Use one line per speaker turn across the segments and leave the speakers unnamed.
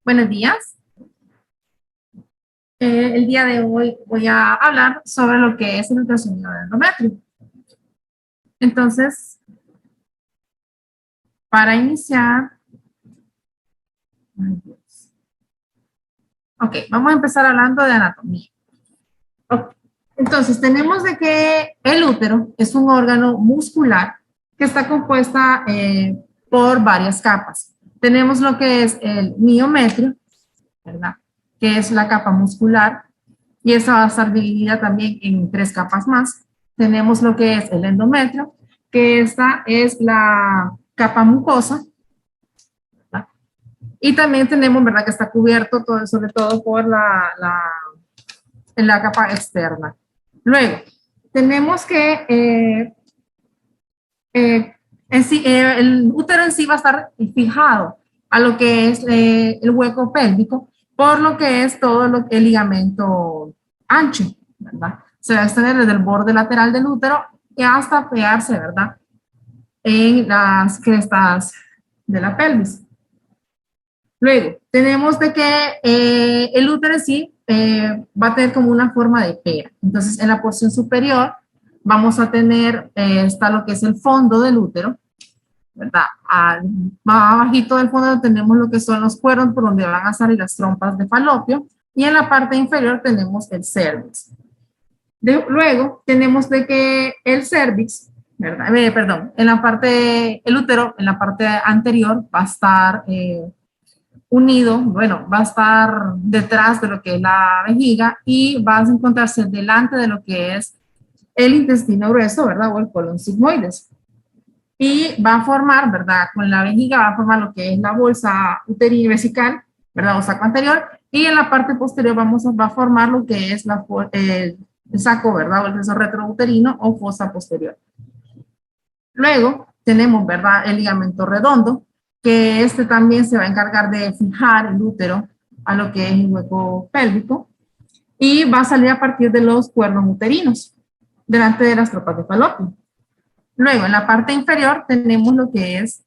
Buenos días. El día de hoy voy a hablar sobre lo que es el ultrasonido de endometrio. Entonces, para iniciar, ok, vamos a empezar hablando de anatomía. Ok. Entonces, tenemos de que el útero es un órgano muscular que está compuesta por varias capas. Tenemos lo que es el miometrio, ¿verdad? Que es la capa muscular, y esa va a estar dividida también en tres capas más. Tenemos lo que es el endometrio, que esta es la capa mucosa, ¿verdad? Y también tenemos, ¿verdad?, que está cubierto todo, sobre todo por la capa externa. Luego, tenemos que el útero en sí va a estar fijado a lo que es el hueco pélvico, por lo que es todo el ligamento ancho, ¿verdad? Se va a extender desde el borde lateral del útero y hasta pegarse, ¿verdad?, en las crestas de la pelvis. Luego, tenemos de que el útero en sí va a tener como una forma de pera. Entonces, en la porción superior vamos a tener, está lo que es el fondo del útero, ¿verdad? Más abajito del fondo tenemos lo que son los cuernos por donde van a salir las trompas de falopio, y en la parte inferior tenemos el cervix. Luego tenemos de que el cervix, ¿verdad? Perdón, en la parte, el útero, en la parte anterior va a estar unido, bueno, va a estar detrás de lo que es la vejiga y va a encontrarse delante de lo que es el intestino grueso, ¿verdad? O el colon sigmoides. Y va a formar, ¿verdad? Con la vejiga va a formar lo que es la bolsa uterina vesical, ¿verdad? O saco anterior. Y en la parte posterior va a formar lo que es el saco, ¿verdad? O el seso retrouterino o fosa posterior. Luego tenemos, ¿verdad?, el ligamento redondo, que este también se va a encargar de fijar el útero a lo que es el hueco pélvico, y va a salir a partir de los cuernos uterinos, delante de las trompas de falopio. Luego, en la parte inferior tenemos lo que es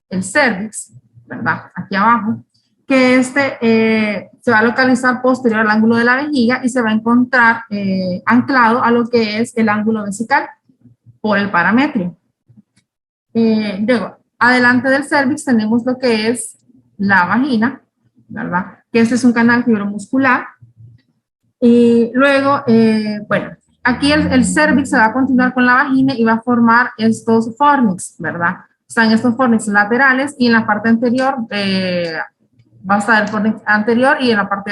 el cervix, ¿verdad? Aquí abajo, que se va a localizar posterior al ángulo de la vejiga y se va a encontrar anclado a lo que es el ángulo vesical por el parametrio. Luego, adelante del cervix tenemos lo que es la vagina, ¿verdad? Que este es un canal fibromuscular. Y luego, bueno, aquí el cervix se va a continuar con la vagina y va a formar estos fornix, ¿verdad? Están estos fornix laterales, y en la parte anterior va a estar el fornix anterior, y en la parte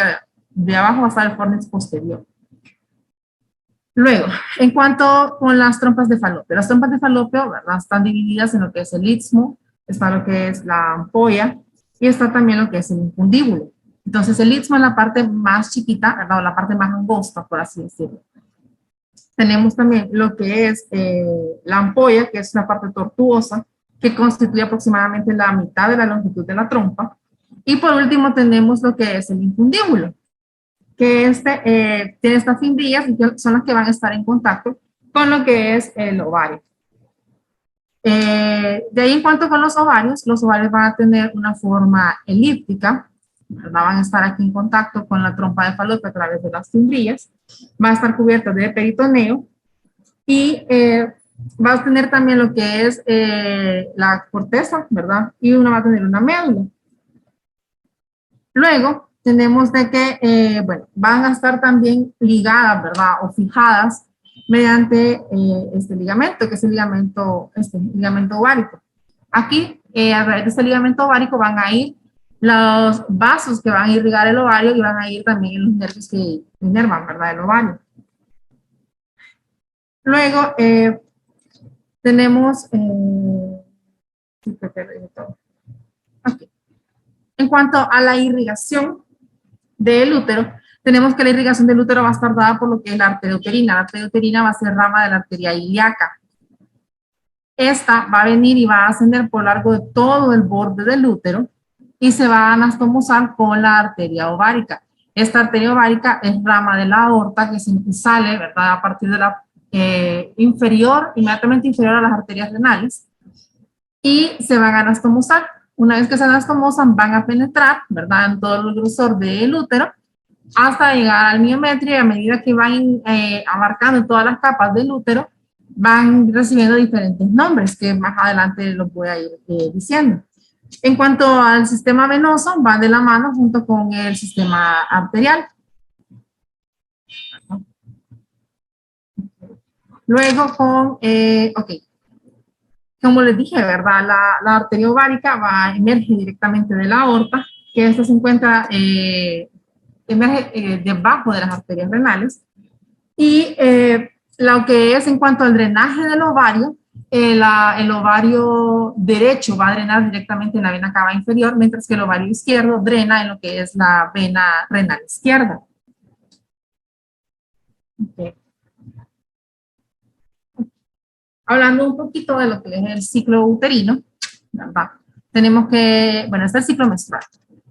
de abajo va a estar el fornix posterior. Luego, en cuanto con las trompas de falopio, las trompas de falopio, ¿verdad?, están divididas en lo que es el istmo, está lo que es la ampolla y está también lo que es el infundíbulo. Entonces, el istmo es la parte más chiquita, ¿verdad?, o la parte más angosta, por así decirlo. Tenemos también lo que es la ampolla, que es una parte tortuosa, que constituye aproximadamente la mitad de la longitud de la trompa. Y por último tenemos lo que es el infundíbulo, que tiene estas fibrillas y son las que van a estar en contacto con lo que es el ovario. De ahí, en cuanto con los ovarios van a tener una forma elíptica, ¿verdad? Van a estar aquí en contacto con la trompa de falopio a través de las fibrillas, va a estar cubierto de peritoneo y va a tener también lo que es la corteza, ¿verdad? Y una va a tener una médula. Luego tenemos de que, bueno, van a estar también ligadas, ¿verdad?, o fijadas mediante este ligamento, que es el ligamento ovárico. Aquí, a través de este ligamento ovárico van a ir los vasos que van a irrigar el ovario, y van a ir también los nervios que inervan, ¿verdad?, el ovario. Luego tenemos, okay. En cuanto a la irrigación del útero, tenemos que la irrigación del útero va a estar dada por lo que es la arteria uterina. La arteria uterina va a ser rama de la arteria ilíaca. Esta va a venir y va a ascender por lo largo de todo el borde del útero y se va a anastomosar con la arteria ovárica. Esta arteria ovárica es rama de la aorta que sale, ¿verdad?, a partir de la inferior, inmediatamente inferior a las arterias renales, y se van a anastomosar. Una vez que se anastomosan, van a penetrar, ¿verdad? En todo el grosor del útero hasta llegar al miometrio y a medida que van abarcando todas las capas del útero, van recibiendo diferentes nombres que más adelante los voy a ir diciendo. En cuanto al sistema venoso, va de la mano junto con el sistema arterial. Luego como les dije, ¿verdad? La arteria ovárica emerge directamente de la aorta, que esta se encuentra, emerge debajo de las arterias renales. Y lo que es en cuanto al drenaje del ovario, el ovario derecho va a drenar directamente en la vena cava inferior, mientras que el ovario izquierdo drena en lo que es la vena renal izquierda. Okay. Hablando un poquito de lo que es el ciclo uterino, ¿verdad? Tenemos que, bueno, este es el ciclo menstrual.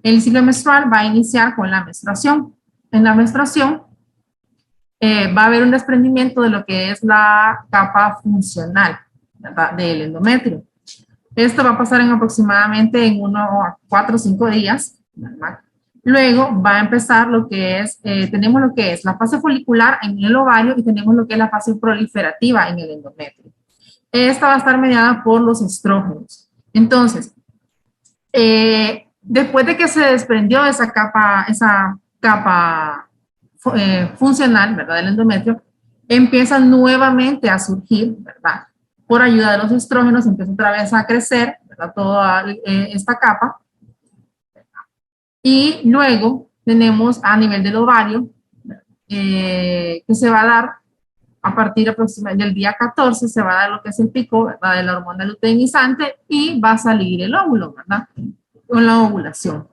El ciclo menstrual va a iniciar con la menstruación. En la menstruación va a haber un desprendimiento de lo que es la capa funcional, ¿verdad?, del endometrio. Esto va a pasar en aproximadamente en 1 a 4 o 5 días, ¿verdad? Luego va a empezar lo que es, tenemos lo que es la fase folicular en el ovario y tenemos lo que es la fase proliferativa en el endometrio. Esta va a estar mediada por los estrógenos. Entonces, después de que se desprendió esa capa funcional, ¿verdad?, del endometrio, empieza nuevamente a surgir, ¿verdad? Por ayuda de los estrógenos, empieza otra vez a crecer, ¿verdad?, toda esta capa. Y luego tenemos a nivel del ovario, que se va a dar a partir aproximadamente del día 14, se va a dar lo que es el pico, ¿verdad?, de la hormona luteinizante y va a salir el óvulo, ¿verdad?, con la ovulación.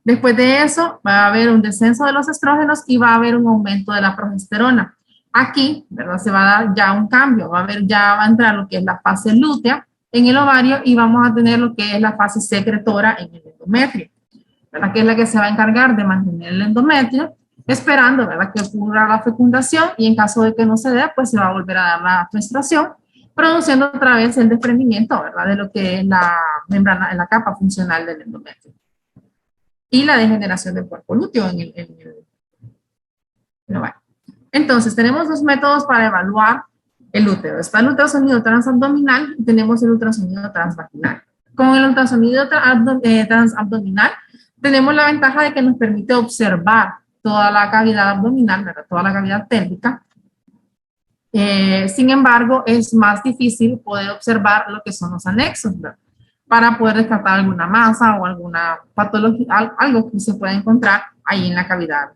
Después de eso, va a haber un descenso de los estrógenos y va a haber un aumento de la progesterona. Aquí, ¿verdad?, se va a dar ya un cambio, va a entrar lo que es la fase lútea en el ovario y vamos a tener lo que es la fase secretora en el endometrio, ¿verdad?, que es la que se va a encargar de mantener el endometrio, esperando, ¿verdad?, que ocurra la fecundación y en caso de que no se dé, pues se va a volver a dar la menstruación, produciendo otra vez el desprendimiento, ¿verdad?, de lo que es la membrana, la capa funcional del endometrio. Y la degeneración del cuerpo lúteo en el ovario. Entonces, tenemos dos métodos para evaluar el útero. Está el ultrasonido transabdominal y tenemos el ultrasonido transvaginal. Con el ultrasonido transabdominal tenemos la ventaja de que nos permite observar toda la cavidad abdominal, ¿verdad?, toda la cavidad pélvica. Sin embargo, es más difícil poder observar lo que son los anexos, ¿verdad?, para poder descartar alguna masa o alguna patología, algo que se pueda encontrar ahí en la cavidad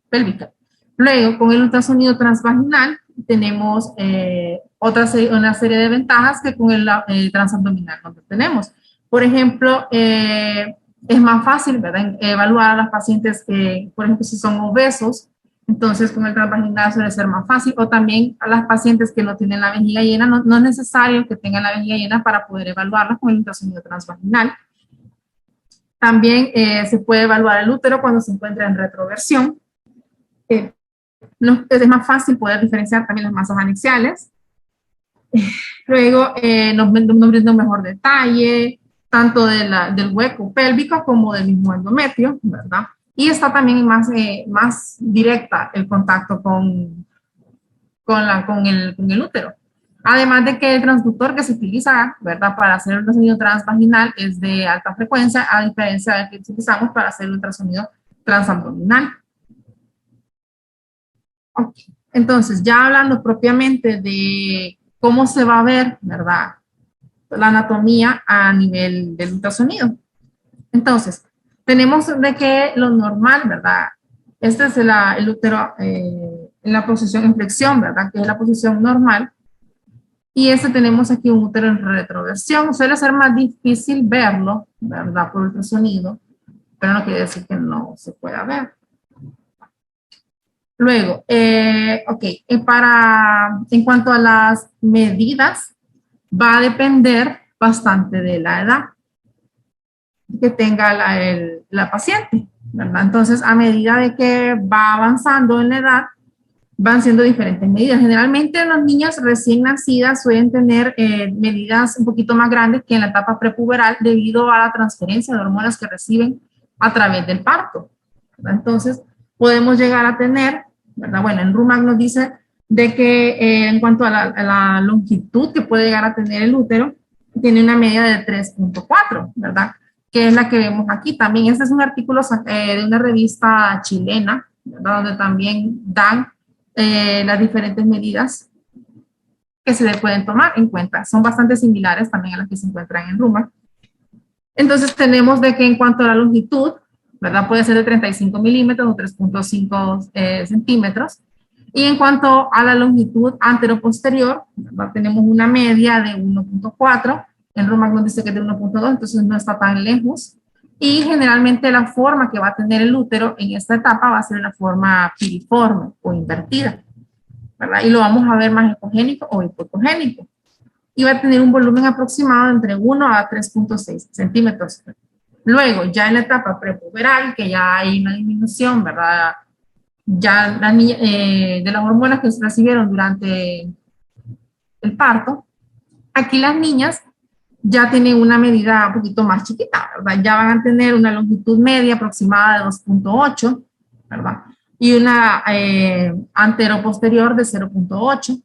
pélvica. Luego, con el ultrasonido transvaginal, tenemos una serie de ventajas que con el transabdominal no tenemos. Por ejemplo, es más fácil, ¿verdad?, evaluar a las pacientes que, por ejemplo, si son obesos, entonces con el transvaginal suele ser más fácil, o también a las pacientes que no tienen la vejiga llena, no es necesario que tengan la vejiga llena para poder evaluarlas con el ultrasonido transvaginal. También se puede evaluar el útero cuando se encuentra en retroversión. Es más fácil poder diferenciar también las masas anexiales. Luego nos brinda un mejor detalle, tanto del hueco pélvico como del mismo endometrio, ¿verdad? Y está también más directa el contacto con el útero. Además de que el transductor que se utiliza, ¿verdad?, para hacer el ultrasonido transvaginal es de alta frecuencia, a diferencia del que utilizamos para hacer el ultrasonido transabdominal. Okay. Entonces, ya hablando propiamente de cómo se va a ver, ¿verdad?, la anatomía a nivel del ultrasonido. Entonces, tenemos de que lo normal, ¿verdad? Este es el útero en la posición en flexión, ¿verdad?, que es la posición normal. Y tenemos aquí un útero en retroversión. Suele ser más difícil verlo, ¿verdad?, por ultrasonido, pero no quiere decir que no se pueda ver. Luego, en cuanto a las medidas, va a depender bastante de la edad que tenga la paciente, ¿verdad? Entonces, a medida de que va avanzando en la edad, van siendo diferentes medidas. Generalmente los niños recién nacidas suelen tener medidas un poquito más grandes que en la etapa prepuberal debido a la transferencia de hormonas que reciben a través del parto, ¿verdad? Entonces, podemos llegar a tener, ¿verdad? Bueno, en RUMAC nos dice de que en cuanto a la longitud que puede llegar a tener el útero, tiene una media de 3.4, ¿verdad? Que es la que vemos aquí. También este es un artículo de una revista chilena, ¿verdad? Donde también dan las diferentes medidas que se le pueden tomar en cuenta. Son bastante similares también a las que se encuentran en RUMAC. Entonces tenemos de que en cuanto a la longitud, ¿verdad? Puede ser de 35 milímetros o 3.5 centímetros. Y en cuanto a la longitud antero-posterior, tenemos una media de 1.4. En RUMAC nos dice que es de 1.2, entonces no está tan lejos. Y generalmente la forma que va a tener el útero en esta etapa va a ser una forma piriforme o invertida, ¿verdad? Y lo vamos a ver más ecogénico o hipocogénico. Y va a tener un volumen aproximado entre 1 a 3.6 centímetros. Luego, ya en la etapa prepuberal, que ya hay una disminución, ¿verdad? Ya la niña, de las hormonas que se recibieron durante el parto, aquí las niñas ya tienen una medida un poquito más chiquita, ¿verdad? Ya van a tener una longitud media aproximada de 2.8, ¿verdad? Y una antero-posterior de 0.8.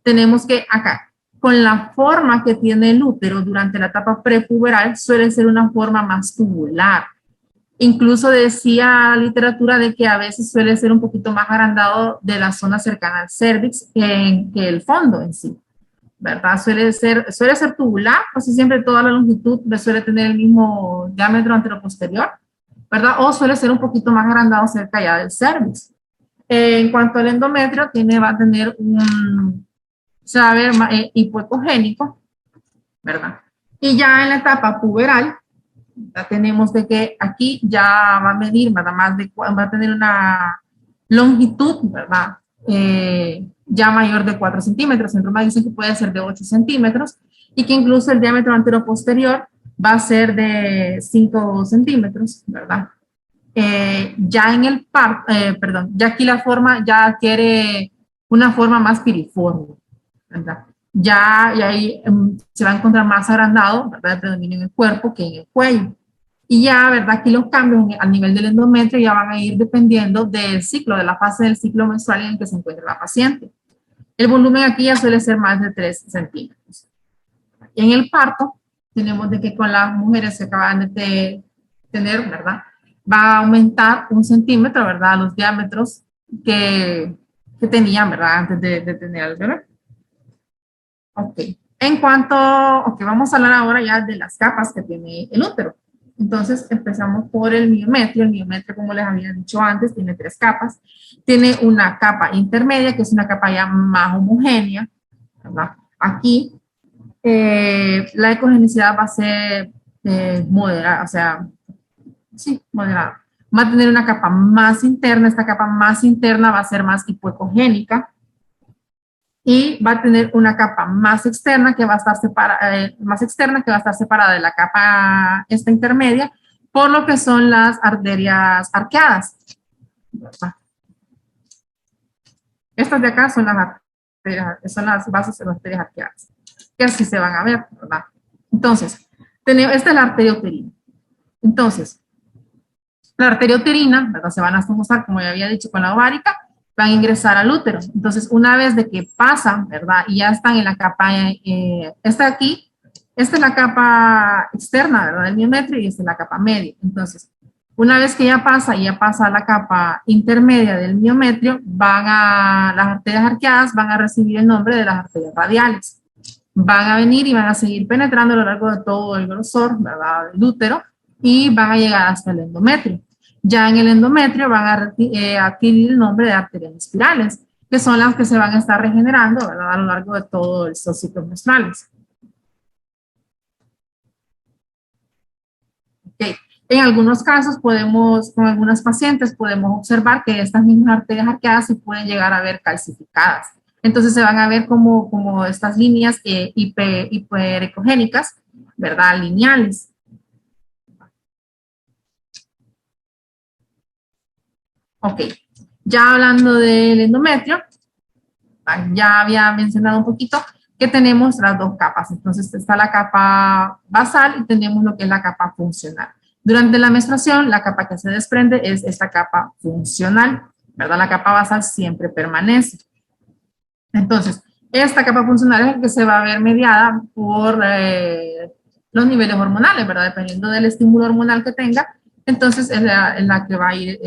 Tenemos que acá, con la forma que tiene el útero durante la etapa prepuberal, suele ser una forma más tubular. Incluso decía la literatura de que a veces suele ser un poquito más agrandado de la zona cercana al cervix que el fondo en sí, ¿verdad? Suele ser tubular, casi siempre toda la longitud suele tener el mismo diámetro anteroposterior, ¿verdad? O suele ser un poquito más agrandado cerca ya del cervix. En cuanto al endometrio, va a tener se va a ver hipoecogénico, ¿verdad? Y ya en la etapa puberal, ya tenemos de que aquí ya va a medir, ¿verdad? Va a tener una longitud, ¿verdad? Ya mayor de 4 centímetros. En Roma dicen que puede ser de 8 centímetros y que incluso el diámetro antero-posterior va a ser de 5 centímetros, ¿verdad? Ya en el perdón, ya aquí la forma ya adquiere una forma más piriforme, ¿verdad? Ya y ahí se va a encontrar más agrandado, ¿verdad? El predominio en el cuerpo que en el cuello. Y ya, ¿verdad? Aquí los cambios a nivel del endometrio ya van a ir dependiendo del ciclo, de la fase del ciclo menstrual en el que se encuentra la paciente. El volumen aquí ya suele ser más de 3 centímetros. En el parto, tenemos de que con las mujeres que acaban de tener, ¿verdad? Va a aumentar 1 centímetro, ¿verdad? Los diámetros que tenían, ¿verdad? Antes de tener al bebé. Ok. En cuanto, ok, vamos a hablar ahora ya de las capas que tiene el útero. Entonces empezamos por el miometrio. El miometrio, como les había dicho antes, tiene 3 capas. Tiene una capa intermedia, que es una capa ya más homogénea, ¿verdad? Aquí la ecogenicidad va a ser moderada, o sea, sí, moderada. Va a tener una capa más interna. Esta capa más interna va a ser más hipoecogénica. Y va a tener una capa más externa que va a estar separada de la capa esta intermedia, por lo que son las arterias arqueadas. Estas de acá son las bases de las arterias arqueadas, que así se van a ver, ¿verdad? Entonces, esta es la arteria uterina. Entonces, la arteria uterina, ¿verdad? Se van a mostrar, como ya había dicho, con la ovárica, van a ingresar al útero. Entonces, una vez de que pasan, ¿verdad? Y ya están en la capa, esta aquí, esta es la capa externa, ¿verdad? Del miometrio y esta es la capa media. Entonces, una vez que ya pasa a la capa intermedia del miometrio, las arterias arqueadas van a recibir el nombre de las arterias radiales. Van a venir y van a seguir penetrando a lo largo de todo el grosor, ¿verdad? Del útero y van a llegar hasta el endometrio. Ya en el endometrio van a adquirir el nombre de arterias espirales, que son las que se van a estar regenerando, ¿verdad? A lo largo de todos los ciclos menstruales. Okay. En algunos casos con algunas pacientes podemos observar que estas mismas arterias arqueadas se pueden llegar a ver calcificadas. Entonces se van a ver como estas líneas hiperecogénicas, ¿verdad? Lineales. Ok. Ya hablando del endometrio, ya había mencionado un poquito que tenemos las dos capas. Entonces está la capa basal y tenemos lo que es la capa funcional. Durante la menstruación, la capa que se desprende es esta capa funcional, ¿verdad? La capa basal siempre permanece. Entonces, esta capa funcional es la que se va a ver mediada por los niveles hormonales, ¿verdad? Dependiendo del estímulo hormonal que tenga, entonces es la que va a ir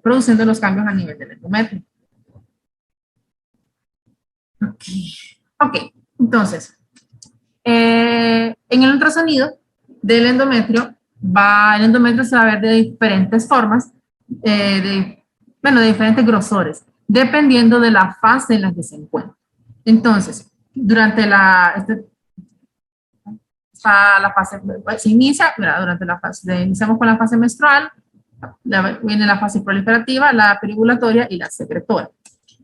produciendo los cambios a nivel del endometrio. Ok, okay. Entonces, en el ultrasonido del endometrio, el endometrio se va a ver de diferentes formas, bueno, de diferentes grosores, dependiendo de la fase en la que se encuentra. Entonces, durante la fase, se inicia, ¿verdad? Durante la fase, iniciamos con la fase menstrual, viene la fase proliferativa, la periovulatoria y la secretora.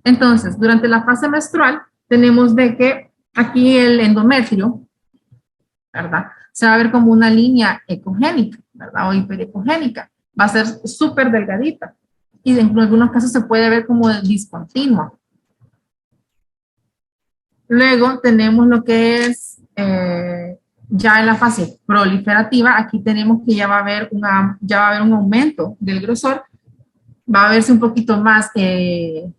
Entonces, durante la fase menstrual, tenemos de que aquí el endometrio, ¿verdad? Se va a ver como una línea ecogénica, ¿verdad? O hiperecogénica. Va a ser súper delgadita. Y en algunos casos se puede ver como discontinua. Luego tenemos lo que es ya en la fase proliferativa. Aquí tenemos que ya va a haber un aumento del grosor. Va a verse un poquito más aquí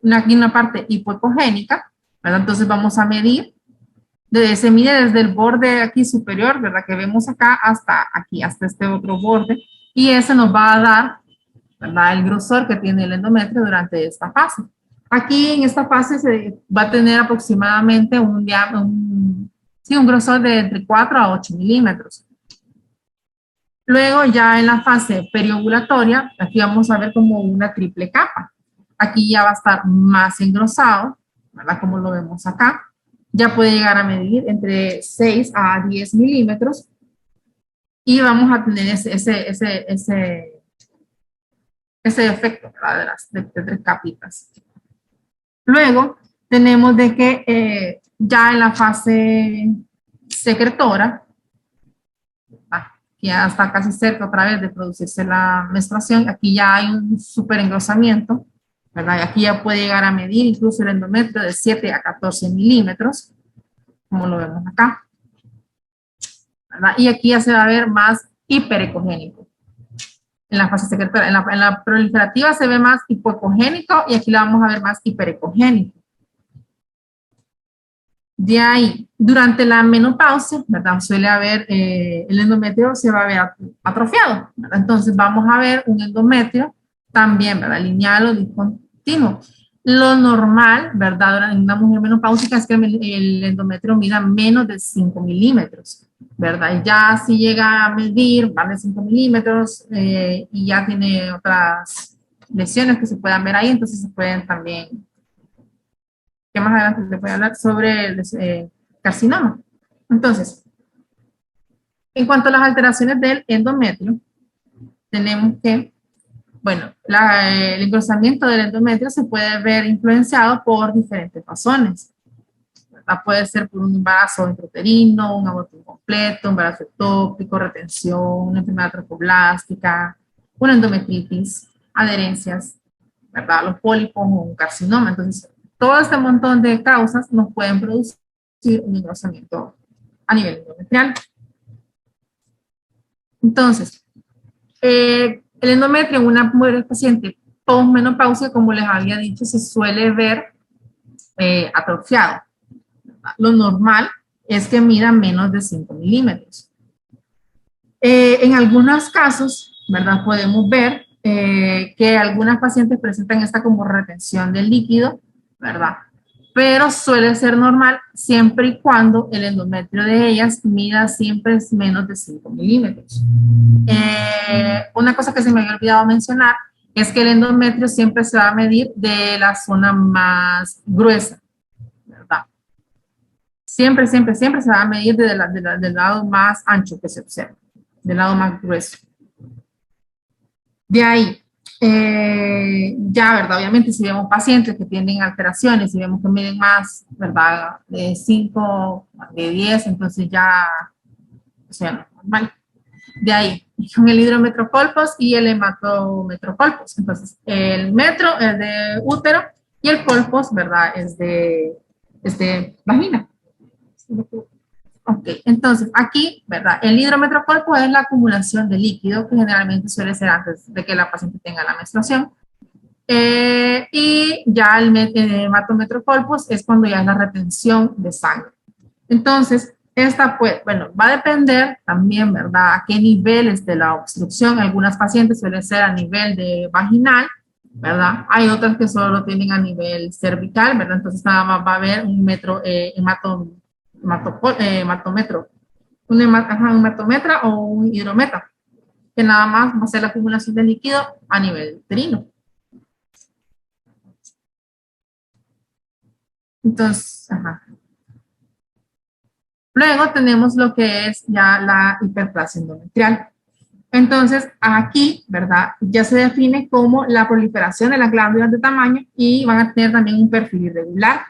una parte hipoecogénica, ¿verdad? Entonces vamos a medir, se mide desde el borde aquí superior, ¿verdad? Que vemos acá hasta aquí, hasta este otro borde, y eso nos va a dar, ¿verdad? El grosor que tiene el endometrio durante esta fase. Aquí en esta fase se va a tener aproximadamente un grosor de entre 4 a 8 milímetros. Luego ya en la fase periovulatoria, aquí vamos a ver como una triple capa. Aquí ya va a estar más engrosado, ¿verdad? Como lo vemos acá. Ya puede llegar a medir entre 6 a 10 milímetros. Y vamos a tener ese efecto, ¿verdad? De tres capitas. Luego tenemos de que ya en la fase secretora, que ya está casi cerca otra vez de producirse la menstruación, aquí ya hay un súper engrosamiento, ¿verdad? Y aquí ya puede llegar a medir incluso el endometrio de 7 a 14 milímetros, como lo vemos acá, ¿verdad? Y aquí ya se va a ver más hiperecogénico. En la fase secretora, en la proliferativa se ve más hipoecogénico y aquí la vamos a ver más hiperecogénico. De ahí, durante la menopausia, ¿verdad? Suele haber, el endometrio se va a ver atrofiado, ¿verdad? Entonces vamos a ver un endometrio también, ¿verdad? Lineal o discontinuo. Lo normal, ¿verdad? En una mujer menopáusica es que el endometrio mida menos de 5 milímetros, ¿verdad? Ya si llega a medir más de 5 milímetros y ya tiene otras lesiones que se puedan ver ahí, entonces se pueden también que más adelante les voy a hablar sobre el carcinoma. Entonces, en cuanto a las alteraciones del endometrio, tenemos que, bueno, el engrosamiento del endometrio se puede ver influenciado por diferentes razones. ¿Verdad? Puede ser por un embarazo intrauterino, un aborto incompleto, un embarazo ectópico, retención, una enfermedad trofoblástica, una endometritis, adherencias, ¿verdad? Los pólipos o un carcinoma. Entonces, todo este montón de causas nos pueden producir un engrosamiento a nivel endometrial. Entonces, el endometrio en una mujer paciente postmenopausia, como les había dicho, se suele ver atrofiado. Lo normal es que mida menos de 5 milímetros. En algunos casos, ¿verdad? Podemos ver que algunas pacientes presentan esta como retención del líquido, ¿verdad? Pero suele ser normal siempre y cuando el endometrio de ellas mida siempre menos de 5 milímetros. Una cosa que se me había olvidado mencionar es que el endometrio siempre se va a medir de la zona más gruesa, ¿verdad? Siempre, siempre, siempre se va a medir del lado más ancho que se observa, del lado más grueso. De ahí, ya, ¿verdad? Obviamente, si vemos pacientes que tienen alteraciones, si vemos que miden más, ¿verdad? De 5, de 10, entonces ya, o sea, no es normal. De ahí, con el hidrometrocolpos y el hematometrocolpos. Entonces, el metro es de útero y el colpos, ¿verdad? Es de vagina. Ok, entonces aquí, ¿verdad? El hidrometrocolpo es la acumulación de líquido que generalmente suele ser antes de que la paciente tenga la menstruación. Y ya el hematometrocolpos es cuando ya es la retención de sangre. Entonces, esta pues, bueno, va a depender también, ¿verdad? A qué niveles de la obstrucción. Algunas pacientes suele ser a nivel de vaginal, ¿verdad? Hay otras que solo tienen a nivel cervical, ¿verdad? Entonces nada más va a haber un metro, hematometro, un hematometra o un hidrometra, que nada más va a ser la acumulación de líquido a nivel uterino. Entonces, ajá. Luego tenemos lo que es ya la hiperplasia endometrial. Entonces, aquí, ¿verdad? Ya se define como la proliferación de las glándulas de tamaño y van a tener también un perfil irregular.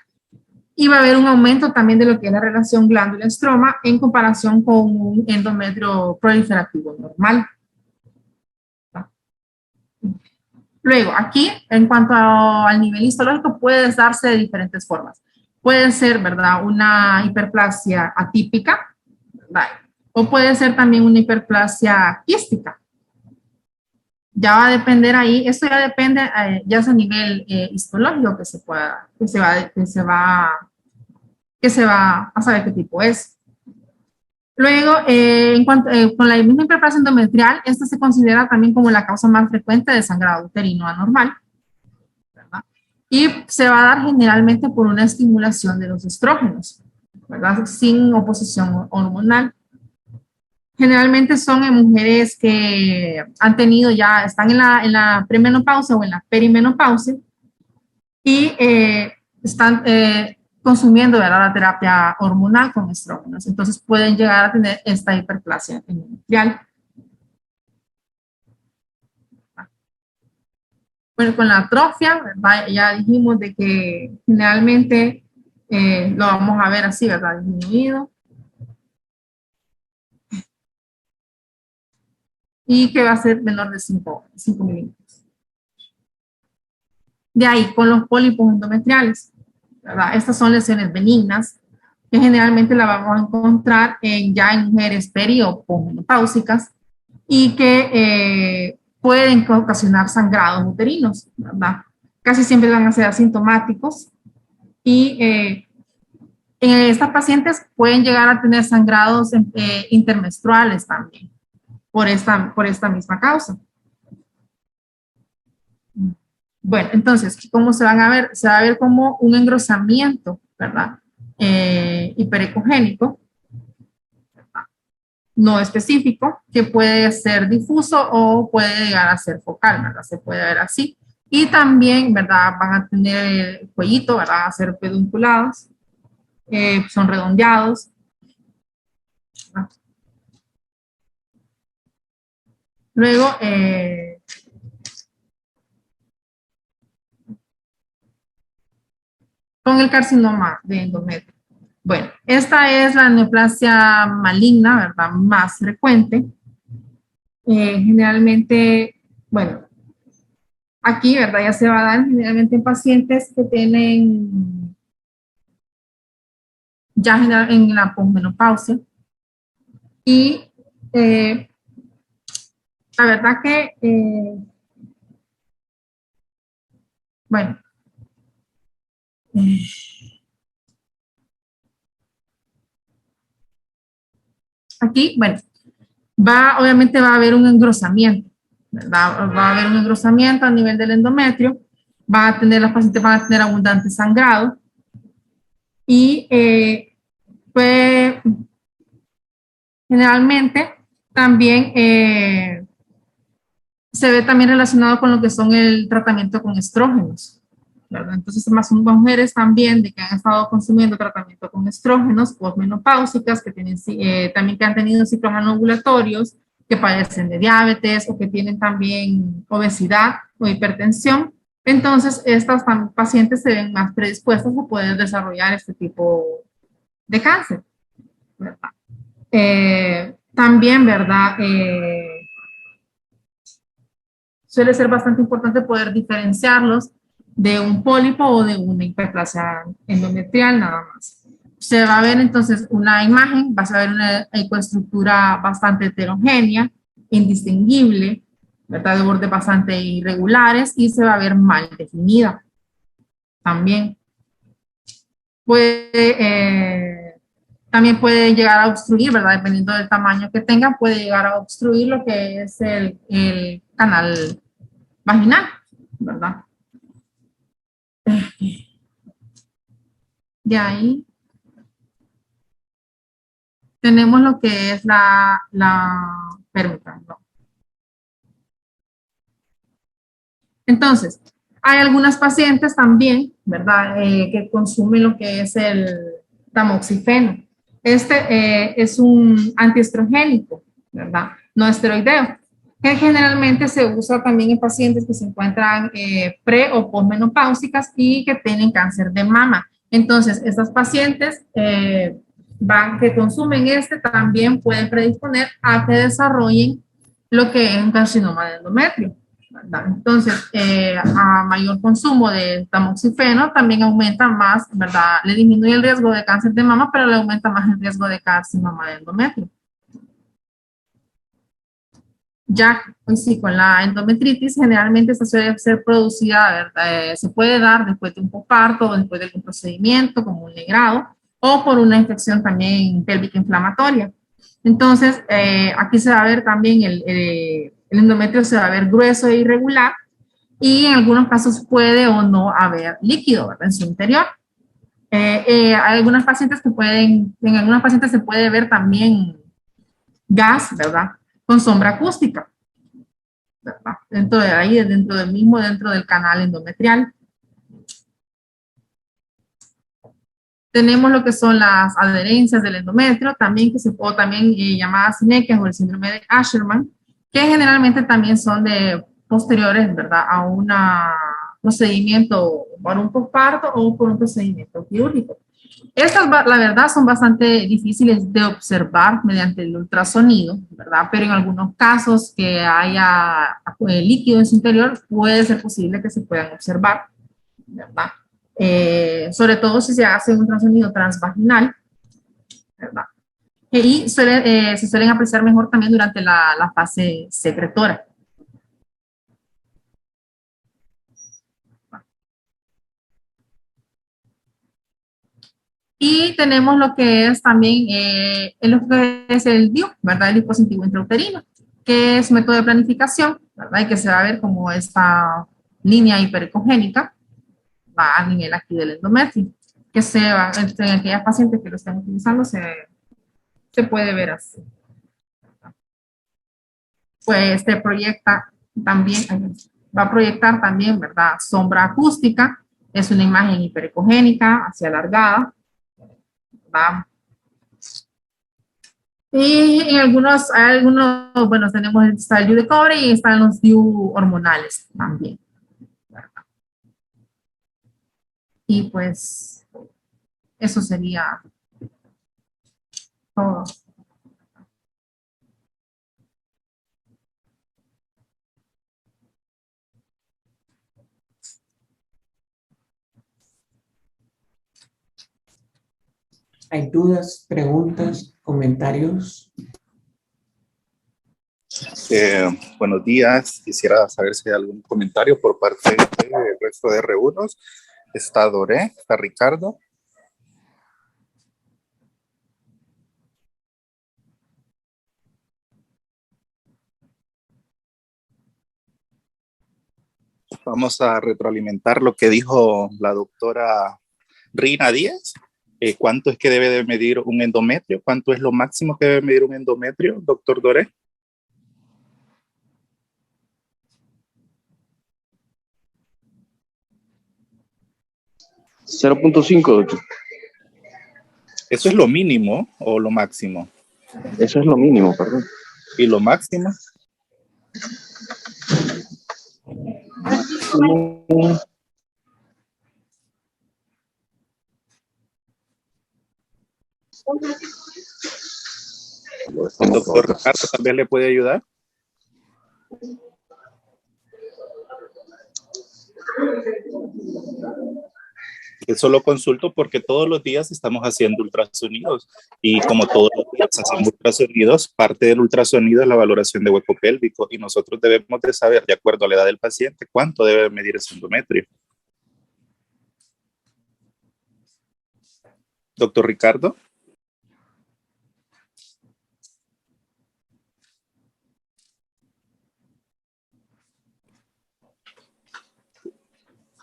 Y va a haber un aumento también de lo que es la relación glándula-estroma en comparación con un endometrio proliferativo normal. Luego, aquí, en cuanto al nivel histológico, puede darse de diferentes formas. Puede ser, ¿verdad? Una hiperplasia atípica, ¿verdad? O puede ser también una hiperplasia quística. Ya va a depender ahí, esto ya depende, ya es a nivel histológico que se va a saber qué tipo es. Luego, con la misma hiperplasia endometrial, esta se considera también como la causa más frecuente de sangrado uterino anormal, ¿verdad? Y se va a dar generalmente por una estimulación de los estrógenos, ¿verdad? Sin oposición hormonal. Generalmente son en mujeres que han tenido ya, están en la premenopausia o en la perimenopausia y están consumiendo, ¿verdad?, la terapia hormonal con estrógenos. Entonces pueden llegar a tener esta hiperplasia endometrial. Bueno, con la atrofia, ¿verdad? Ya dijimos de que generalmente lo vamos a ver así, ¿verdad? Disminuido. Y que va a ser menor de 5 milímetros. De ahí, con los pólipos endometriales, ¿verdad? Estas son lesiones benignas que generalmente la vamos a encontrar ya en mujeres peri o posmenopáusicas y que pueden ocasionar sangrados uterinos, ¿verdad? Casi siempre van a ser asintomáticos y en estas pacientes pueden llegar a tener sangrados intermenstruales también por esta misma causa. Bueno, entonces, ¿cómo se van a ver? Se va a ver como un engrosamiento, ¿verdad? Hiperecogénico, no específico, que puede ser difuso o puede llegar a ser focal, ¿verdad? Se puede ver así. Y también, ¿verdad? Van a tener el cuellito, ¿verdad? A ser pedunculados, son redondeados, ¿verdad? Luego, con el carcinoma de endometrio. Bueno, esta es la neoplasia maligna, ¿verdad? Más frecuente. Generalmente, bueno, aquí, ¿verdad? Ya se va a dar generalmente en pacientes que tienen ya en la posmenopausia. Y la verdad que, bueno, aquí, bueno, obviamente va a haber un engrosamiento, ¿verdad? Va a haber un engrosamiento a nivel del endometrio, las pacientes van a tener abundante sangrado y pues generalmente también se ve también relacionado con lo que son el tratamiento con estrógenos, ¿verdad? Entonces, más son mujeres también de que han estado consumiendo tratamiento con estrógenos, posmenopáusicas, que tienen también que han tenido ciclos anovulatorios, que padecen de diabetes o que tienen también obesidad o hipertensión. Entonces, estas pacientes se ven más predispuestas a poder desarrollar este tipo de cáncer, ¿verdad? También, ¿verdad? Suele ser bastante importante poder diferenciarlos de un pólipo o de una hiperplasia endometrial nada más. Se va a ver entonces una imagen, vas a ver una ecoestructura bastante heterogénea, indistinguible, ¿verdad? De bordes bastante irregulares y se va a ver mal definida también. También puede llegar a obstruir, ¿verdad? Dependiendo del tamaño que tenga, puede llegar a obstruir lo que es el canal vaginal, ¿verdad? De ahí tenemos lo que es permítanme, ¿no? Entonces, hay algunas pacientes también, ¿verdad? Que consumen lo que es el tamoxifeno. Este es un antiestrogénico, ¿verdad? No esteroideo, que generalmente se usa también en pacientes que se encuentran pre o posmenopáusicas y que tienen cáncer de mama. Entonces, estas pacientes que consumen este también pueden predisponer a que desarrollen lo que es un carcinoma de endometrio, ¿verdad? Entonces, a mayor consumo de tamoxifeno también aumenta más, ¿verdad? Le disminuye el riesgo de cáncer de mama, pero le aumenta más el riesgo de carcinoma de endometrio. Ya, pues sí, con la endometritis generalmente esta suele ser producida, ¿verdad? Se puede dar después de un posparto o después de algún procedimiento como un legrado o por una infección también pélvica inflamatoria. Entonces, aquí se va a ver también el endometrio se va a ver grueso e irregular y en algunos casos puede o no haber líquido, ¿verdad? En su interior. Hay algunas pacientes que en algunas pacientes se puede ver también gas, ¿verdad? Con sombra acústica, ¿verdad? Dentro de ahí, dentro del mismo, dentro del canal endometrial. Tenemos lo que son las adherencias del endometrio, también o también llamadas sinequias o el síndrome de Asherman, que generalmente también son de posteriores, ¿verdad? A un procedimiento por un posparto o por un procedimiento quirúrgico. Estas, la verdad, son bastante difíciles de observar mediante el ultrasonido, ¿verdad? Pero en algunos casos que haya líquido en su interior, puede ser posible que se puedan observar, ¿verdad? Sobre todo si se hace un ultrasonido transvaginal, ¿verdad? Y se suelen apreciar mejor también durante la fase secretora. Y tenemos lo que es también lo que es el DIU, ¿verdad? El dispositivo intrauterino, que es método de planificación, ¿verdad? Y que se va a ver como esta línea hiperecogénica va a nivel aquí del endometrio, que se va, en aquellas pacientes que lo estén utilizando se puede ver así. Pues se proyecta también, va a proyectar también, ¿verdad? Sombra acústica, es una imagen hiperecogénica, hacia alargada, ¿verdad? Y en bueno, tenemos está el DIU de cobre y están los DIU hormonales también, ¿verdad? Y pues eso sería todo.
¿Hay dudas, preguntas, comentarios?
Buenos días. Quisiera saber si hay algún comentario por parte del resto de R1. Está Doré, está Ricardo. Vamos a retroalimentar lo que dijo la doctora Rina Díaz. ¿Cuánto es que debe de medir un endometrio? ¿Cuánto es lo máximo que debe medir un endometrio, doctor Doré?
0.5, doctor.
¿Eso es lo mínimo o lo máximo?
Eso es lo mínimo, perdón.
¿Y lo máximo? El doctor Ricardo tal vez le puede ayudar. Eso lo consulto porque todos los días estamos haciendo ultrasonidos y como todos los días hacemos ultrasonidos, parte del ultrasonido es la valoración de hueco pélvico y nosotros debemos de saber, de acuerdo a la edad del paciente, cuánto debe medir ese endometrio. Doctor Ricardo.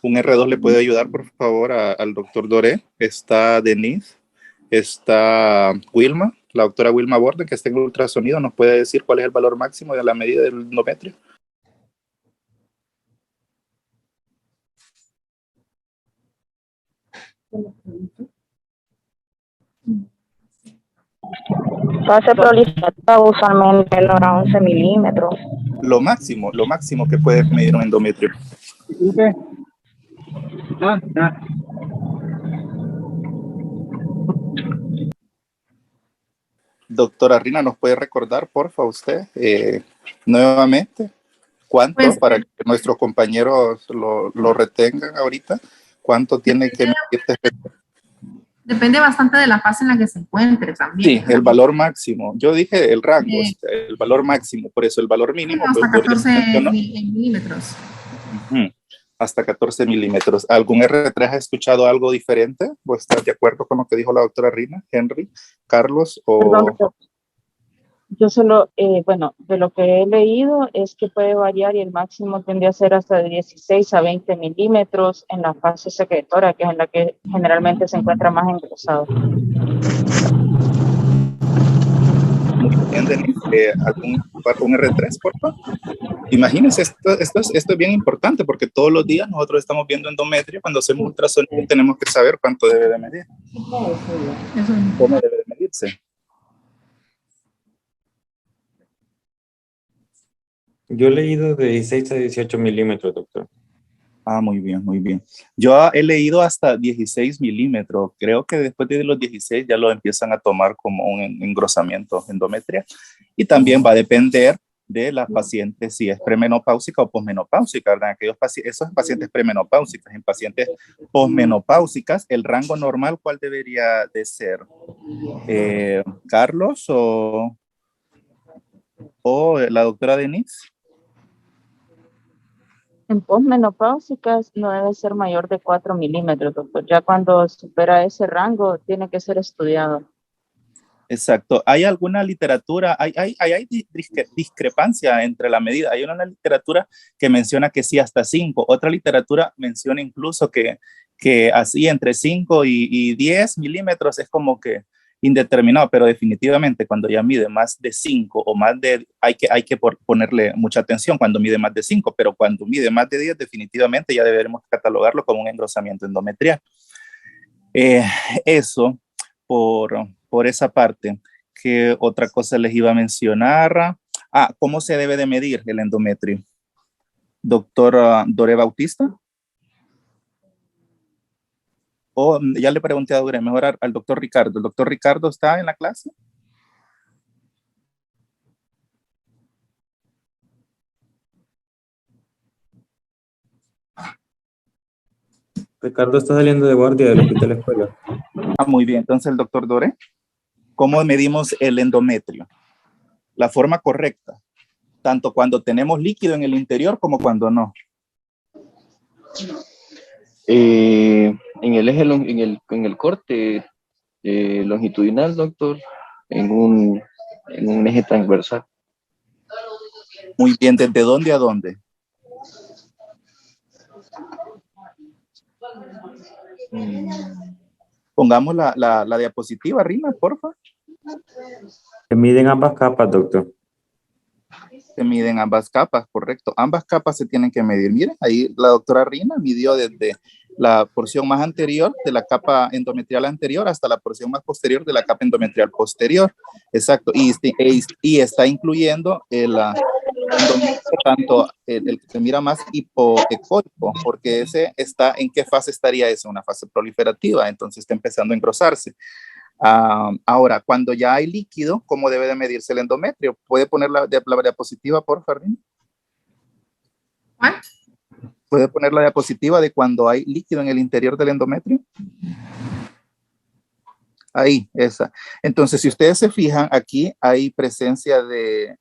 Un R2 le puede ayudar, por favor, al doctor Doré. Está Denise, está Wilma, la doctora Wilma Borden, que está en el ultrasonido. ¿Nos puede decir cuál es el valor máximo de la medida del endometrio?
Fase proliferativa usualmente logra 11 milímetros.
Lo máximo que puede medir un endometrio. Doctora Rina, ¿nos puede recordar, por favor, usted nuevamente cuánto,
Pues,
para que nuestros compañeros lo retengan ahorita, cuánto tiene que medir?
depende bastante de la fase en la que se encuentre también.
Sí, el valor máximo. Yo dije el rango,
Eh,
el valor máximo, por eso el valor mínimo.
hasta
pues,
14 milímetros.
Hasta 14 milímetros. ¿Algún R3 ha escuchado algo diferente? ¿O estás de acuerdo con lo que dijo la doctora Rina, Henry, Carlos?
Perdón, doctor. Yo solo, bueno, de lo que he leído es que puede variar y el máximo tendría a ser hasta de 16 a 20 milímetros en la fase secretora, que es en la que generalmente se encuentra más engrosado.
¿Algún R3, por favor? Imagínense, esto es bien importante porque todos los días nosotros estamos viendo endometrio. Cuando hacemos ultrasonido tenemos que saber cuánto debe de medir. ¿Cómo debe de medirse?
Yo he leído de 16 a 18 milímetros, doctor.
Ah, muy bien, muy bien. Yo he leído hasta 16 milímetros. Creo que después de los 16 ya lo empiezan a tomar como un engrosamiento endometria. Y también va a depender de la paciente si es premenopáusica o posmenopáusica, ¿verdad? Esos pacientes premenopáusicos, en pacientes posmenopáusicas, el rango normal, ¿cuál debería de ser? ¿Carlos o la doctora Denise?
En posmenopáusicas no debe ser mayor de 4 milímetros, doctor. Ya cuando supera ese rango, tiene que ser estudiado.
Exacto. ¿Hay alguna literatura? Hay discrepancia entre la medida. Hay una literatura que menciona que sí hasta 5. Otra literatura menciona incluso que así entre 5 y 10 milímetros es como que indeterminado, pero definitivamente cuando ya mide más de 5 o más de, hay que ponerle mucha atención cuando mide más de 5, pero cuando mide más de 10 definitivamente ya deberemos catalogarlo como un engrosamiento endometrial. Eso por esa parte. ¿Qué otra cosa les iba a mencionar? ¿Cómo se debe de medir el endometrio? Doctor Doré Bautista. Ya le pregunté a Doré, mejor al doctor Ricardo. ¿El doctor Ricardo está en la clase?
Ricardo está saliendo de guardia del hospital escuela.
Muy bien. Entonces, el doctor Doré, ¿cómo medimos el endometrio? La forma correcta, tanto cuando tenemos líquido en el interior como cuando no.
En el eje, en el corte longitudinal, doctor, en un eje transversal.
Muy bien, ¿desde dónde a dónde? Pongamos la diapositiva, Rina, por favor.
Se miden ambas capas, doctor.
Se miden ambas capas, correcto. Ambas capas se tienen que medir. Miren, ahí la doctora Rina midió desde la porción más anterior de la capa endometrial anterior hasta la porción más posterior de la capa endometrial posterior. Exacto. Y está incluyendo el endometrio, tanto el que se mira más hipoecóico, porque ese está, ¿en qué fase estaría eso? Una fase proliferativa, entonces está empezando a engrosarse. Ahora, cuando ya hay líquido, ¿cómo debe de medirse el endometrio? ¿Puede poner la diapositiva, por favor?
¿Cuál?
¿Puede poner la diapositiva de cuando hay líquido en el interior del endometrio? Ahí, esa. Entonces, si ustedes se fijan, aquí hay presencia de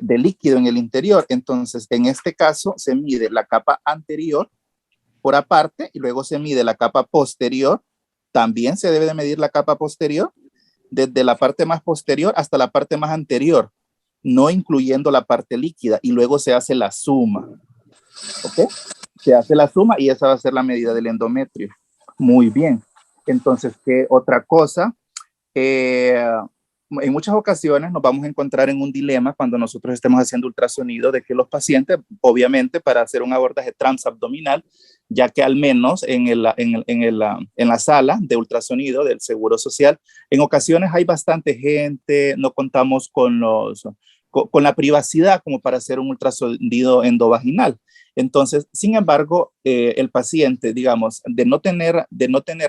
líquido en el interior. Entonces, en este caso, se mide la capa anterior por aparte y luego se mide la capa posterior. También se debe de medir la capa posterior desde la parte más posterior hasta la parte más anterior, no incluyendo la parte líquida, y luego se hace la suma. ¿Ok? Se hace la suma y esa va a ser la medida del endometrio. Muy bien. Entonces, ¿qué otra cosa? En muchas ocasiones nos vamos a encontrar en un dilema cuando nosotros estemos haciendo ultrasonido de que los pacientes, obviamente, para hacer un abordaje transabdominal, ya que al menos en la sala de ultrasonido del Seguro Social, en ocasiones hay bastante gente, no contamos con la privacidad como para hacer un ultrasonido endovaginal. Entonces, sin embargo, el paciente, digamos, de no tener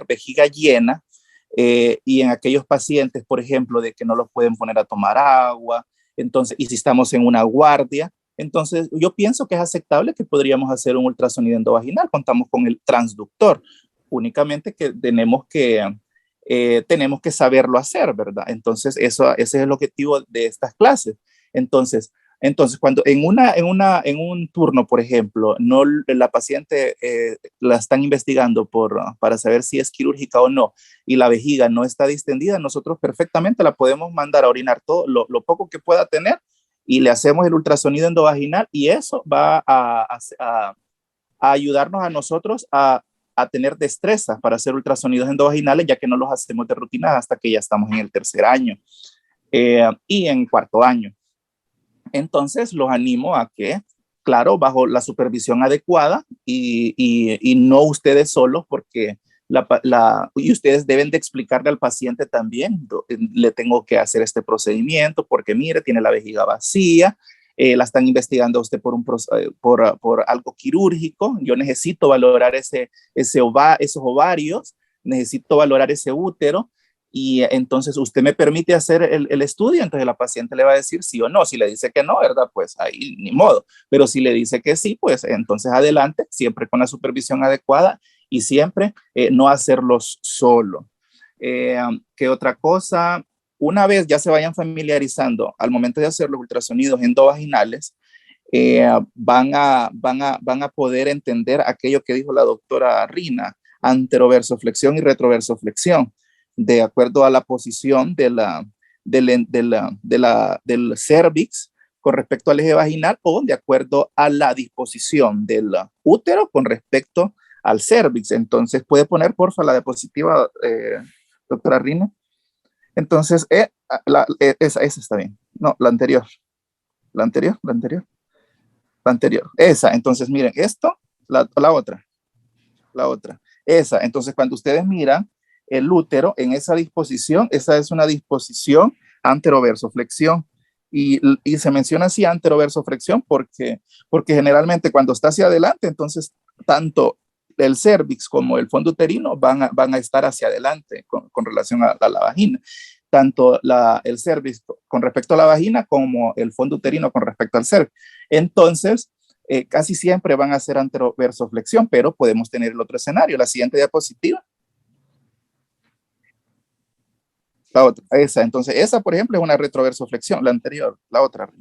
vejiga llena, y en aquellos pacientes, por ejemplo, de que no los pueden poner a tomar agua, entonces, y si estamos en una guardia, entonces yo pienso que es aceptable que podríamos hacer un ultrasonido endovaginal. Contamos con el transductor, únicamente que tenemos que saberlo hacer, ¿verdad? Entonces, ese es el objetivo de estas clases. Entonces, cuando en un turno, por ejemplo, no la paciente la están investigando para saber si es quirúrgica o no, y la vejiga no está distendida, nosotros perfectamente la podemos mandar a orinar todo lo poco que pueda tener y le hacemos el ultrasonido endovaginal, y eso va a ayudarnos a nosotros a tener destreza para hacer ultrasonidos endovaginales, ya que no los hacemos de rutina hasta que ya estamos en el tercer año y en cuarto año. Entonces los animo a que, claro, bajo la supervisión adecuada y no ustedes solos, porque y ustedes deben de explicarle al paciente también, le tengo que hacer este procedimiento porque mire, tiene la vejiga vacía, la están investigando a usted por algo quirúrgico, yo necesito valorar esos ovarios, necesito valorar ese útero, y entonces usted me permite hacer el estudio. Entonces la paciente le va a decir sí o no. Si le dice que no, ¿verdad? Pues ahí ni modo. Pero si le dice que sí, pues entonces adelante, siempre con la supervisión adecuada y siempre no hacerlos solo. ¿Qué otra cosa? Una vez ya se vayan familiarizando al momento de hacer los ultrasonidos endovaginales, van a poder entender aquello que dijo la doctora Rina, anteroversoflexión y retroversoflexión, de acuerdo a la posición del cervix con respecto al eje vaginal, o de acuerdo a la disposición del útero con respecto al cervix. Entonces, ¿puede poner, porfa, la diapositiva, doctora Rina? Entonces, esa está bien. No, la anterior. La anterior. Esa. Entonces, miren, esto, la otra. Esa. Entonces, cuando ustedes miran el útero en esa disposición, esa es una disposición anteroversoflexión. Y se menciona así anteroversoflexión porque generalmente cuando está hacia adelante, entonces tanto el cervix como el fondo uterino van a estar hacia adelante con relación a la vagina. Tanto el cervix con respecto a la vagina como el fondo uterino con respecto al cervix. Entonces, casi siempre van a ser anteroversoflexión, pero podemos tener el otro escenario. La siguiente diapositiva. La otra, esa. Entonces, esa, por ejemplo, es una retroversoflexión. La anterior, la otra.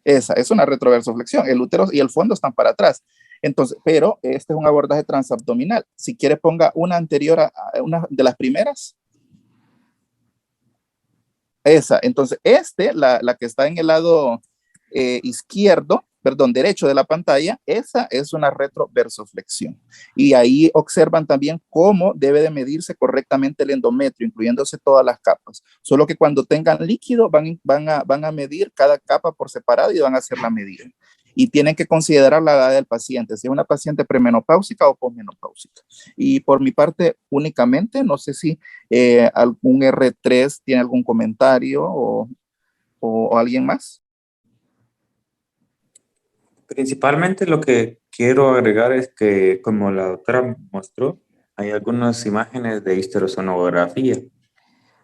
Esa es una retroversoflexión. El útero y el fondo están para atrás. Entonces, pero este es un abordaje transabdominal. Si quiere, ponga una anterior a una de las primeras. Esa. Entonces, la que está en el lado izquierdo, perdón, derecho de la pantalla, esa es una retroversoflexión. Y ahí observan también cómo debe de medirse correctamente el endometrio, incluyéndose todas las capas. Solo que cuando tengan líquido van a medir cada capa por separado y van a hacer la medida. Y tienen que considerar la edad del paciente, si es una paciente premenopáusica o posmenopáusica. Y por mi parte, únicamente, no sé si algún R3 tiene algún comentario o alguien más.
Principalmente lo que quiero agregar es que, como la doctora mostró, hay algunas imágenes de histerosonografía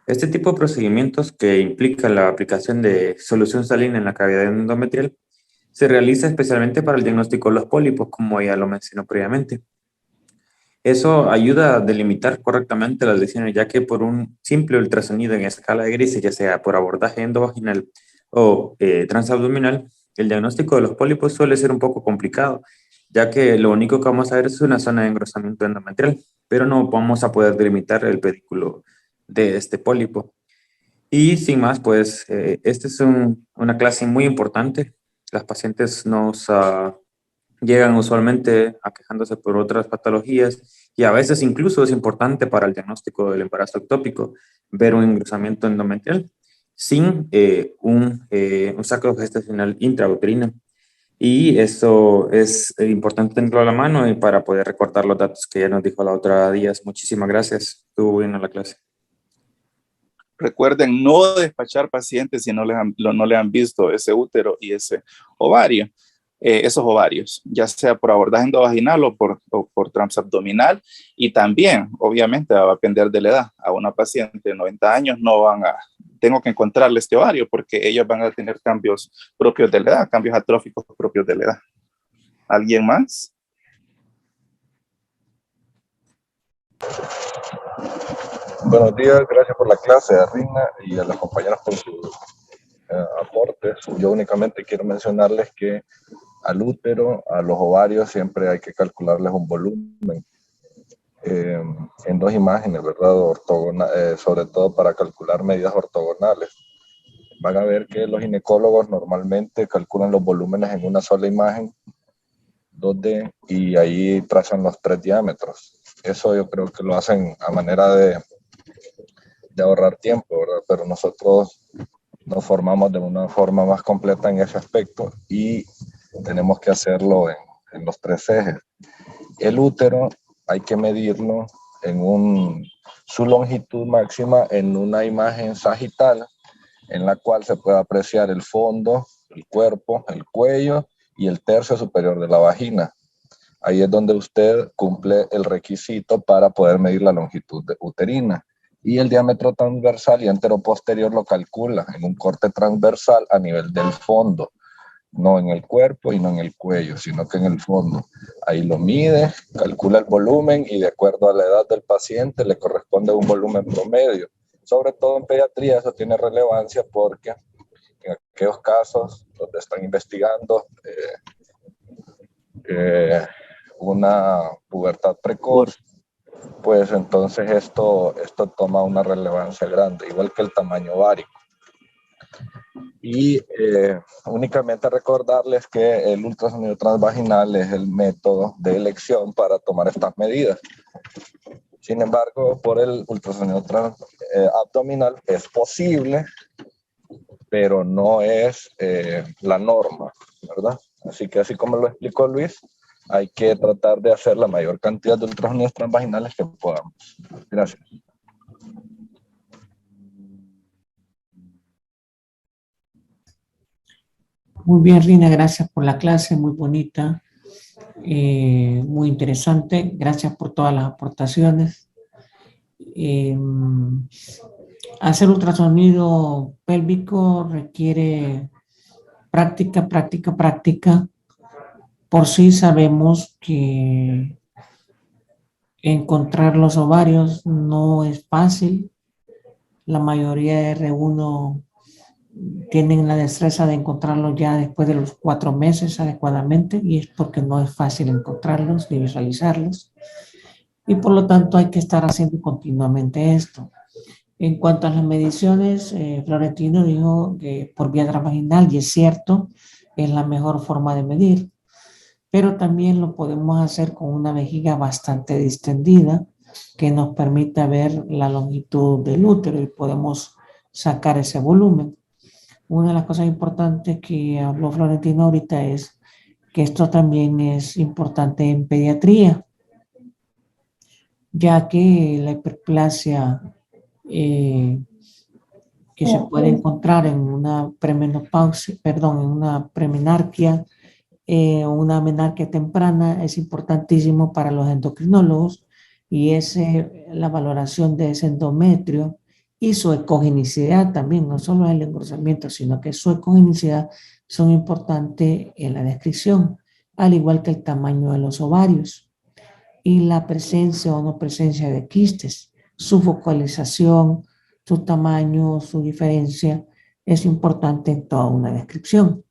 Este tipo de procedimientos que implica la aplicación de solución salina en la cavidad endometrial se realiza especialmente para el diagnóstico de los pólipos, como ya lo mencionó previamente. Eso ayuda a delimitar correctamente las lesiones, ya que por un simple ultrasonido en escala de grises, ya sea por abordaje endovaginal o transabdominal, el diagnóstico de los pólipos suele ser un poco complicado, ya que lo único que vamos a ver es una zona de engrosamiento endometrial, pero no vamos a poder delimitar el pedículo de este pólipo. Y sin más, pues, esta es una clase muy importante. Las pacientes nos llegan usualmente aquejándose por otras patologías y a veces incluso es importante para el diagnóstico del embarazo ectópico ver un engrosamiento endometrial sin un sacro gestacional intrauterino. Y eso es importante tenerlo a la mano y para poder recordar los datos que ya nos dijo la otra Díaz. Muchísimas gracias. Estuvo bien la clase.
Recuerden no despachar pacientes si no le han visto ese útero y ese ovario, esos ovarios, ya sea por abordaje endovaginal o por transabdominal. Y también, obviamente, va a depender de la edad. A una paciente de 90 años tengo que encontrarle este ovario porque ellos van a tener cambios propios de la edad, cambios atróficos propios de la edad. ¿Alguien más?
Buenos días, gracias por la clase a Rina y a las compañeras por sus aportes. Yo únicamente quiero mencionarles que al útero, a los ovarios, siempre hay que calcularles un volumen en dos imágenes, ¿verdad? Sobre todo para calcular medidas ortogonales. Van a ver que los ginecólogos normalmente calculan los volúmenes en una sola imagen, 2D, y ahí trazan los 3 diámetros. Eso yo creo que lo hacen a manera de ahorrar tiempo, ¿verdad? Pero nosotros nos formamos de una forma más completa en ese aspecto y tenemos que hacerlo en los 3 ejes. El útero hay que medirlo su longitud máxima en una imagen sagital en la cual se puede apreciar el fondo, el cuerpo, el cuello y el tercio superior de la vagina. Ahí es donde usted cumple el requisito para poder medir la longitud uterina. Y el diámetro transversal y anteroposterior lo calcula en un corte transversal a nivel del fondo, no en el cuerpo y no en el cuello, sino que en el fondo. Ahí lo mide, calcula el volumen y de acuerdo a la edad del paciente le corresponde un volumen promedio. Sobre todo en pediatría eso tiene relevancia porque en aquellos casos donde están investigando una pubertad precoz, pues entonces esto toma una relevancia grande, igual que el tamaño ovárico. Y únicamente recordarles que el ultrasonido transvaginal es el método de elección para tomar estas medidas. Sin embargo, por el ultrasonido abdominal es posible, pero no es la norma, ¿verdad? Así que así como lo explicó Luis, hay que tratar de hacer la mayor cantidad de ultrasonidos transvaginales que podamos. Gracias.
Muy bien, Rina, gracias por la clase, muy bonita, muy interesante. Gracias por todas las aportaciones. Hacer ultrasonido pélvico requiere práctica. Por sí sabemos que encontrar los ovarios no es fácil. La mayoría de R1 tienen la destreza de encontrarlos ya después de los 4 meses adecuadamente, y es porque no es fácil encontrarlos ni visualizarlos. Y por lo tanto hay que estar haciendo continuamente esto. En cuanto a las mediciones, Florentino dijo que por vía transvaginal, y es cierto, es la mejor forma de medir, pero también lo podemos hacer con una vejiga bastante distendida que nos permita ver la longitud del útero y podemos sacar ese volumen. Una de las cosas importantes que habló Florentino ahorita es que esto también es importante en pediatría, ya que la hiperplasia que se puede encontrar en una premenopausia, en una premenarquia, una menarquia temprana, es importantísimo para los endocrinólogos, y es la valoración de ese endometrio y su ecogenicidad también, no solo el engrosamiento, sino que su ecogenicidad son importantes en la descripción, al igual que el tamaño de los ovarios y la presencia o no presencia de quistes, su focalización, su tamaño, su diferencia, es importante en toda una descripción.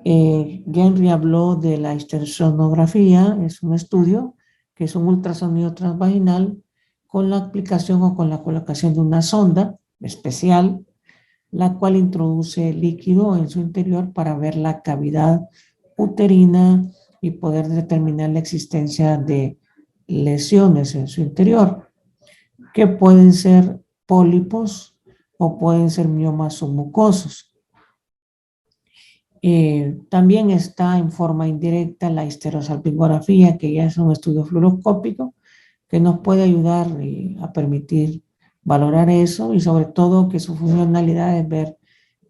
Henry habló de la histerosonografía, es un estudio que es un ultrasonido transvaginal con la aplicación o con la colocación de una sonda especial, la cual introduce líquido en su interior para ver la cavidad uterina y poder determinar la existencia de lesiones en su interior, que pueden ser pólipos o pueden ser miomas submucosos. También está en forma indirecta la histerosalpingografía, que ya es un estudio fluoroscópico que nos puede ayudar a permitir valorar eso y sobre todo que su funcionalidad es ver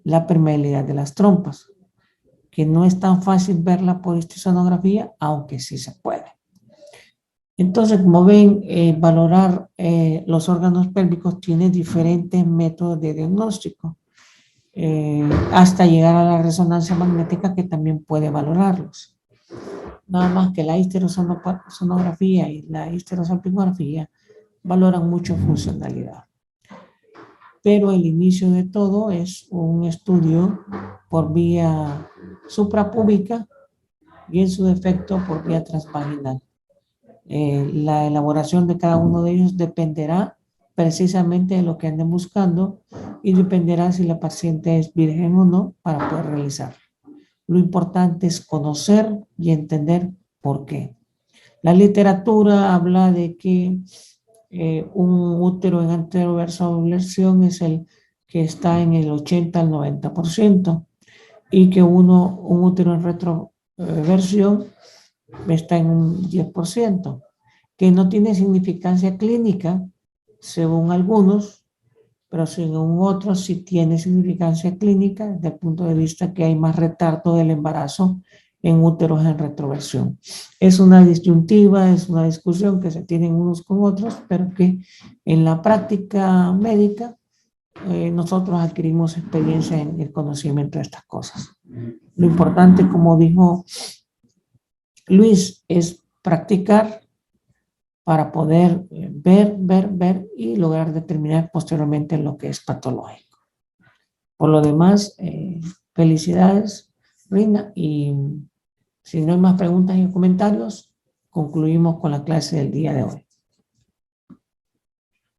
la permeabilidad de las trompas, que no es tan fácil verla por histerosonografía, aunque sí se puede. Entonces, como ven, valorar los órganos pélvicos tiene diferentes métodos de diagnóstico, hasta llegar a la resonancia magnética que también puede valorarlos. Nada más que la histerosonografía y la histerosalpingografía valoran mucho funcionalidad. Pero el inicio de todo es un estudio por vía suprapúbica y en su defecto por vía transvaginal. La elaboración de cada uno de ellos dependerá precisamente de lo que anden buscando y dependerá si la paciente es virgen o no para poder realizarlo. Lo importante es conocer y entender por qué. La literatura habla de que un útero en anteroversión es el que está en el 80 al 90% y que un útero en retroversión está en un 10%, que no tiene significancia clínica según algunos, pero según otros sí tiene significancia clínica desde el punto de vista que hay más retardo del embarazo en úteros en retroversión. Es una disyuntiva, es una discusión que se tienen unos con otros, pero que en la práctica médica nosotros adquirimos experiencia en el conocimiento de estas cosas. Lo importante, como dijo Luis, es practicar para poder ver y lograr determinar posteriormente lo que es patológico. Por lo demás, felicidades, Rina, y si no hay más preguntas y comentarios, concluimos con la clase del día de hoy.